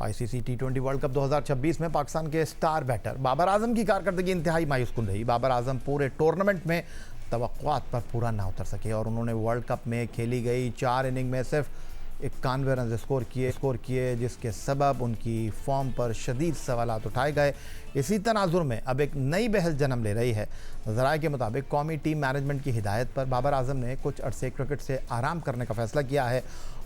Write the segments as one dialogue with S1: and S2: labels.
S1: ICC टी20 world cup 2026 में पाकिस्तान के star batter Babar Azam की कारकर्दगी इंतहाई मायूसकुन रही। बाबर आजम पूरे टूर्नामेंट में तवक्कुआत पर पूरा ना उतर सके और उन्होंने वर्ल्ड कप में खेली गई 4 इनिंग में सिर्फ 91 रन स्कोर किए, जिसके सबब उनकी फॉर्म पर शदीद सवालात उठाए गए। इसी तनाजुर में अब एक नई बहस जन्म ले रही है। ज़राए के मुताबिक कौमी टीम मैनेजमेंट की हिदायत पर बाबर आजम ने कुछ अरसे क्रिकेट से आराम करने का फैसला किया है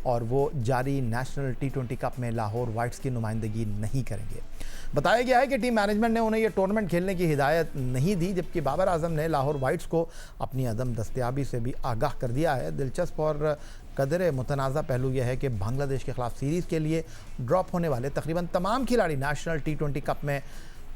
S1: और वो जारी नेशनल टी20 कप में लाहौर वाइट्स की नुमाइंदगी नहीं करेंगे। बताया गया है कि टीम मैनेजमेंट ने उन्हें यह टूर्नामेंट खेलने की हिदायत नहीं दी, जबकि बाबर आजम ने लाहौर वाइट्स को अपनी अदम दस्तयाबी से भी आगाह कर दिया है। दिलचस्प और कदर मुतनाज़ा पहलू यह है कि बांग्लादेश के ख़िलाफ़ सीरीज़ के लिए ड्रॉप होने वाले तकरीबन तमाम खिलाड़ी नेशनल टी20 कप में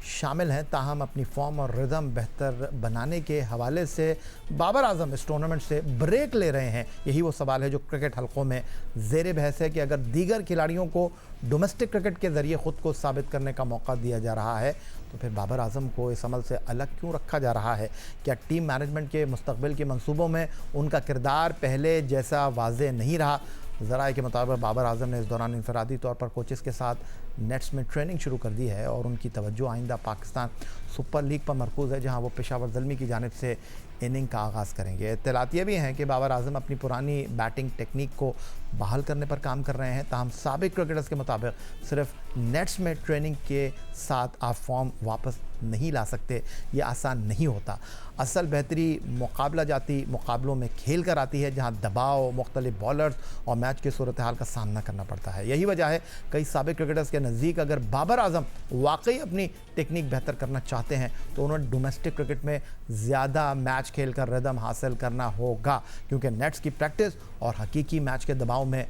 S1: शामिल हैं। ताहम अपनी फॉर्म और रिदम बेहतर बनाने के हवाले से बाबर आजम इस टूर्नामेंट से ब्रेक ले रहे हैं। यही वो सवाल है जो क्रिकेट हलकों में ज़ेर बहस है कि अगर दीगर खिलाड़ियों को डोमेस्टिक क्रिकेट के ज़रिए ख़ुद को साबित करने का मौका दिया जा रहा है तो फिर बाबर आजम को इस अमल से अलग क्यों रखा जा रहा है? क्या टीम मैनेजमेंट के मुस्तकबिल के मंसूबों में उनका किरदार पहले जैसा वाज़ेह नहीं रहा? ज़राए के मुताबिक बाबर आजम ने इस दौरान इनफरादी तौर पर कोचेस के साथ नेट्स में ट्रेनिंग शुरू कर दी है और उनकी तवज्जो आइंदा पाकिस्तान सुपर लीग पर मरकूज़ है, जहां वो पेशावर ज़ल्मी की जानिब से इनिंग का आगाज़ करेंगे। इत्तलात ये भी हैं कि बाबर आजम अपनी पुरानी बैटिंग टेक्निक को बहाल करने पर काम कर रहे हैं। ताहम साबिक क्रिकेटर्स के मुताबिक सिर्फ नेट्स में ट्रेनिंग के साथ आप फॉर्म वापस नहीं ला सकते, ये आसान नहीं होता। असल बेहतरी मुकाबला जाती मुकाबलों में खेल कर आती है, जहां दबाव, मुख्तलिफ बॉलर्स और मैच की सूरत हाल का सामना करना पड़ता है। यही वजह है कई साबिक क्रिकेटर्स के नज़दीक अगर बाबर आजम वाकई अपनी टेक्निक बेहतर करना चाहते हैं तो उन्हें डोमेस्टिक क्रिकेट में ज़्यादा मैच खेल कर रिदम हासिल करना होगा, क्योंकि नेट्स की प्रैक्टिस और हकीकी मैच के दबाव में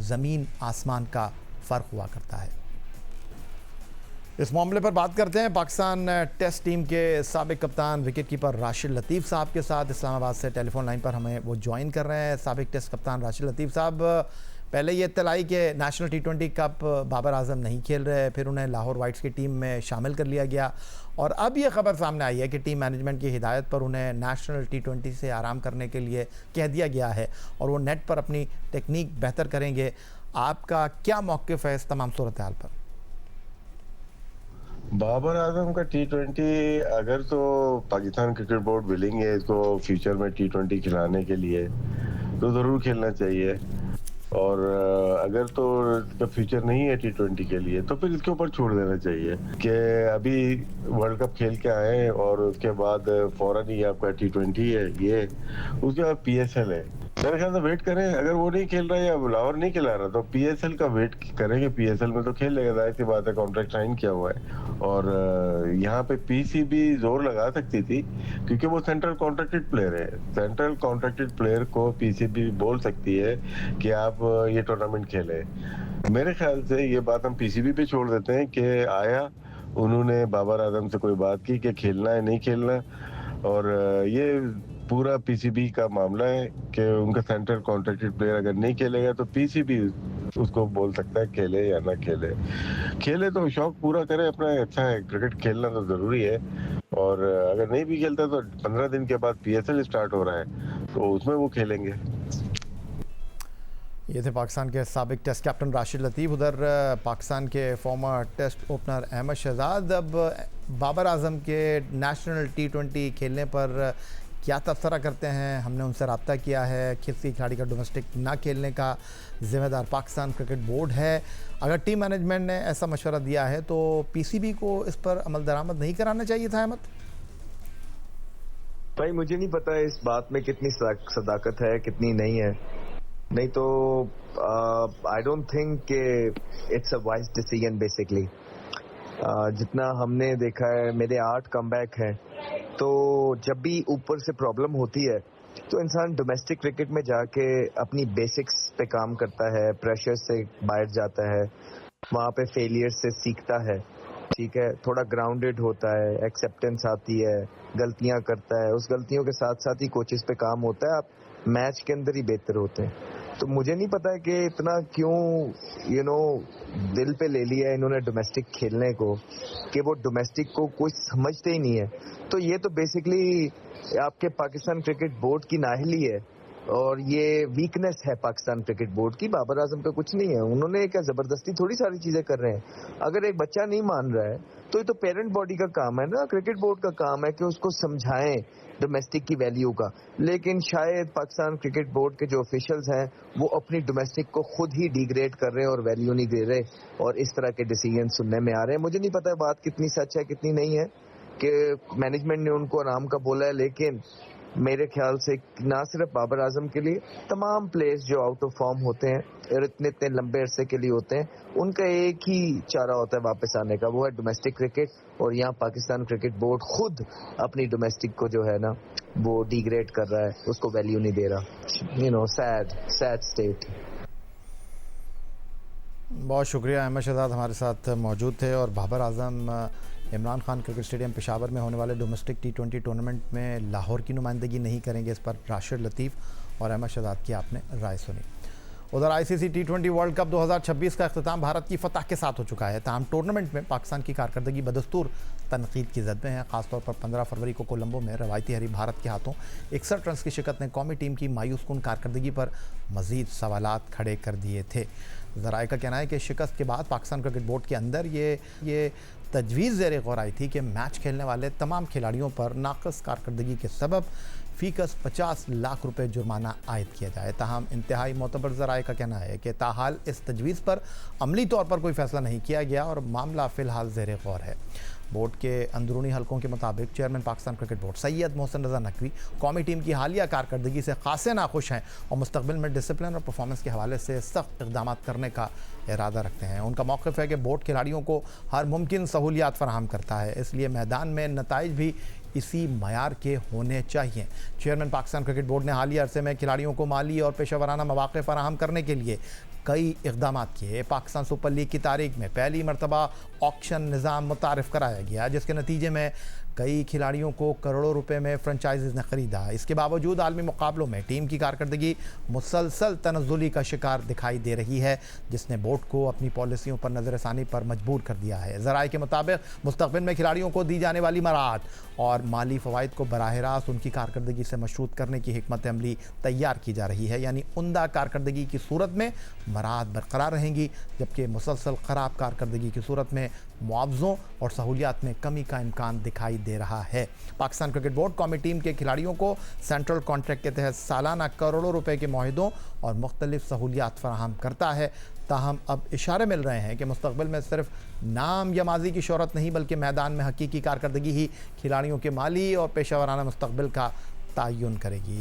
S1: ज़मीन आसमान का फ़र्क हुआ करता है। इस मामले पर बात करते हैं पाकिस्तान टेस्ट टीम के साबिक कप्तान विकेट कीपर राशिद लतीफ़ साहब के साथ। इस्लामाबाद से टेलीफोन लाइन पर हमें वो ज्वाइन कर रहे हैं। साबिक टेस्ट कप्तान राशिद लतीफ़ साहब, पहले ये इत्तलाई कि नेशनल टी20 कप बाबर आजम नहीं खेल रहे, फिर उन्हें लाहौर वाइट्स की टीम में शामिल कर लिया गया और अब ये खबर सामने आई है कि टीम मैनेजमेंट की हिदायत पर उन्हें नेशनल टी20 से आराम करने के लिए कह दिया गया है और वो नेट पर अपनी टेक्निक बेहतर करेंगे। आपका क्या मौक़िफ़ है इस तमाम सूरत हाल पर?
S2: बाबर आजम का टी20 अगर तो पाकिस्तान क्रिकेट बोर्ड विलिंग है इसको फ्यूचर में टी20 खिलाने के लिए तो ज़रूर खेलना चाहिए और अगर तो इसका फ्यूचर नहीं है टी20 के लिए तो फिर इसके ऊपर छोड़ देना चाहिए कि अभी वर्ल्ड कप खेल के आए और उसके बाद फौरन ही आपका टी20 है, ये उसके बाद पीएसएल है। मेरे ख्याल से वेट करें, अगर वो नहीं खेल रहा है या लाहौर नहीं खिला रहा तो पीएसएल का वेट करेंगे। पीएसएल में तो खेल लेगा, जाहिर सी बात है, कॉन्ट्रैक्ट साइन किया हुआ है और यहाँ पे पीसीबी जोर लगा सकती थी क्योंकि वो सेंट्रल कॉन्ट्रैक्टेड प्लेयर है। सेंट्रल कॉन्ट्रैक्टेड प्लेयर को पीसीबी बोल सकती है कि आप ये टूर्नामेंट खेले। मेरे ख्याल से ये बात हम पीसीबी पे छोड़ देते हैं कि आया उन्होंने बाबर आजम से कोई बात की कि खेलना है नहीं खेलना, और ये पूरा पीसीबी का मामला है कि उनका सेंट्रल कॉन्ट्रैक्टेड प्लेयर अगर नहीं खेलेगा तो पीसीबी उसको बोल सकता है खेले या ना खेले। खेले तो शौक पूरा करे अपना, अच्छा है, क्रिकेट खेलना तो जरूरी है और अगर नहीं भी खेलता तो 15 दिन के बाद पीएसएल स्टार्ट हो रहा है तो उसमें वो खेलेंगे।
S1: ये थे पाकिस्तान के साबिक टेस्ट कैप्टन राशिद लतीफ़। उधर पाकिस्तान के former test opener Ahmed Shahzad अब बाबर आजम के नेशनल टी20 खेलने पर क्या तबसरा करते हैं? हमने उनसे रब्ता किया है। किसी खिलाड़ी का डोमेस्टिक ना खेलने का ज़िम्मेदार पाकिस्तान क्रिकेट बोर्ड है। अगर टीम मैनेजमेंट ने ऐसा मशवरा दिया है तो पीसीबी को इस पर अमल दरामद नहीं कराना चाहिए था? अहमद
S3: भाई, मुझे नहीं पता है इस बात में कितनी सदाकत है कितनी नहीं है, नहीं तो आई डोंट थिंक कि it's a wise decision basically. जितना हमने देखा है, मेरे 8 कमबैक हैं, तो जब भी ऊपर से प्रॉब्लम होती है तो इंसान डोमेस्टिक क्रिकेट में जाके अपनी बेसिक्स पे काम करता है, प्रेशर से बाहर जाता है, वहाँ पे फेलियर से सीखता है, ठीक है, थोड़ा ग्राउंडेड होता है, एक्सेप्टेंस आती है, गलतियाँ करता है, उस गलतियों के साथ साथ ही कोचेस पे काम होता है, आप मैच के अंदर ही बेहतर होते हैं। तो मुझे नहीं पता है कि इतना क्यों दिल पे ले लिया है इन्होंने डोमेस्टिक खेलने को, कि वो डोमेस्टिक को कोई समझते ही नहीं है। तो ये तो बेसिकली आपके पाकिस्तान क्रिकेट बोर्ड की नाअहली है और ये वीकनेस है पाकिस्तान क्रिकेट बोर्ड की। बाबर आजम का कुछ नहीं है, उन्होंने क्या जबरदस्ती थोड़ी सारी चीजें कर रहे हैं। अगर एक बच्चा नहीं मान रहा है तो ये तो पेरेंट बॉडी का काम है ना, क्रिकेट बोर्ड का काम है कि उसको समझाएं डोमेस्टिक की वैल्यू का। लेकिन शायद पाकिस्तान क्रिकेट बोर्ड के जो ऑफिशियल्स हैं वो अपनी डोमेस्टिक को खुद ही डिग्रेड कर रहे हैं और वैल्यू नहीं दे रहे, और इस तरह के डिसीजन सुनने में आ रहे हैं। मुझे नहीं पता बात कितनी सच है कितनी नहीं है कि मैनेजमेंट ने उनको आराम का बोला है, लेकिन मेरे ख्याल से ना सिर्फ बाबर आजम के लिए, तमाम प्लेयर्स जो आउट ऑफ फॉर्म होते हैं और इतने इतने लंबे अरसे के लिए होते हैं, उनका एक ही चारा होता है वापस आने का, वो है डोमेस्टिक क्रिकेट। और यहाँ पाकिस्तान क्रिकेट बोर्ड खुद अपनी डोमेस्टिक को जो है ना वो डिग्रेड कर रहा है, उसको वैल्यू नहीं दे रहा। Sad state.
S1: बहुत शुक्रिया। अहमद शहजाद हमारे साथ मौजूद थे। और बाबर आजम इमरान खान क्रिकेट स्टेडियम पेशावर में होने वाले डोमेस्टिक T20 टूर्नामेंट में लाहौर की नुमाइंदगी नहीं करेंगे, इस पर राशिद लतीफ़ और अहमद शहजाद की आपने राय सुनी। उधर ICC T20 वर्ल्ड कप 2026 का अख्ताम भारत की फतह के साथ हो चुका है। ताहम टूर्नामेंट में पाकिस्तान की कारकर्दगी बदस्तूर तनकीद की जद में है। खासतौर पर 15 फरवरी को कोलंबो में रवायती हरी भारत के हाथों 61 रन की शिकस्त ने कौमी टीम की मायूसकुन कारकर्दगी पर मज़ीद सवालात खड़े कर दिए थे। ज़राए का कहना है कि शिकस्त के बाद पाकिस्तान क्रिकेट बोर्ड के अंदर ये तजवीज़ ज़ेर गौर आई थी कि मैच खेलने वाले तमाम खिलाड़ियों पर नाक़िस कारकर्दगी के सबब फ़ीकस 50 लाख रुपए जुर्माना आयद किया जाए। ताहम इंतहाई मोतबर ज़राए का कहना है कि ताहाल इस तजवीज़ पर अमली तौर पर कोई फ़ैसला नहीं किया गया और मामला फ़िलहाल ज़ेर गौर है। बोर्ड के अंदरूनी हलकों के मुताबिक chairman Pakistan cricket board Syed Mohsin Raza Naqvi कौमी टीम की हालिया कारकर्दगी से खासे नाखुश हैं और मुस्तकबिल में डिसिप्लिन और परफॉर्मेंस के हवाले से सख्त इक़दाम करने का इरादा रखते हैं। उनका मौक़िफ़ है कि बोर्ड खिलाड़ियों को हर मुमकिन सहूलियात फराहम करता है, इसलिए मैदान में नताइज भी इसी मयार के होने चाहिए। चेयरमैन पाकिस्तान क्रिकेट बोर्ड ने हालिया अरसे में खिलाड़ियों को माली और पेशेवराना मौक़े फराहम करने के लिए कई इक़दाम किए। पाकिस्तान सुपर लीग की तारीख में पहली मरतबा ऑक्शन निज़ाम मुतारिफ़ कराया गया, जिसके नतीजे में कई खिलाड़ियों को करोड़ों रुपए में फ्रेंचाइजीज़ ने ख़रीदा। इसके बावजूद आलमी मुकाबलों में टीम की कारकर्दगी मुसलसल तनज़्ज़ुली का शिकार दिखाई दे रही है, जिसने बोर्ड को अपनी पॉलिसियों पर नज़रसानी पर मजबूर कर दिया है। ज़राए के मुताबिक मुस्तक़बिल में खिलाड़ियों को दी जाने वाली मराहत और माली फ़वाइद को बराह रास्त उनकी कारकर्दगी से मशरूत करने की हिकमत अमली तैयार की जा रही है। यानी उम्दा कारकर्दगी की सूरत में मराहत बरकरार रहेंगी, जबकि मुसलसल ख़राब कारकर्दगी की सूरत में मुआवज़ों और सहूलियात में कमी का इम्कान दिखाई दे रहा है। पाकिस्तान क्रिकेट बोर्ड कौमी टीम के खिलाड़ियों को सेंट्रल कॉन्ट्रैक्ट के तहत सालाना करोड़ों रुपए के मुआहिदों और मुख्तलिफ सहूलियात फराहम करता है। ताहम अब इशारे मिल रहे हैं कि मुस्तक़बिल में सिर्फ नाम या माजी की शोहरत नहीं, बल्कि मैदान में हकीकी कारकर्दगी ही खिलाड़ियों के माली और पेशेवराना मुस्तक़बिल का तयन करेगी।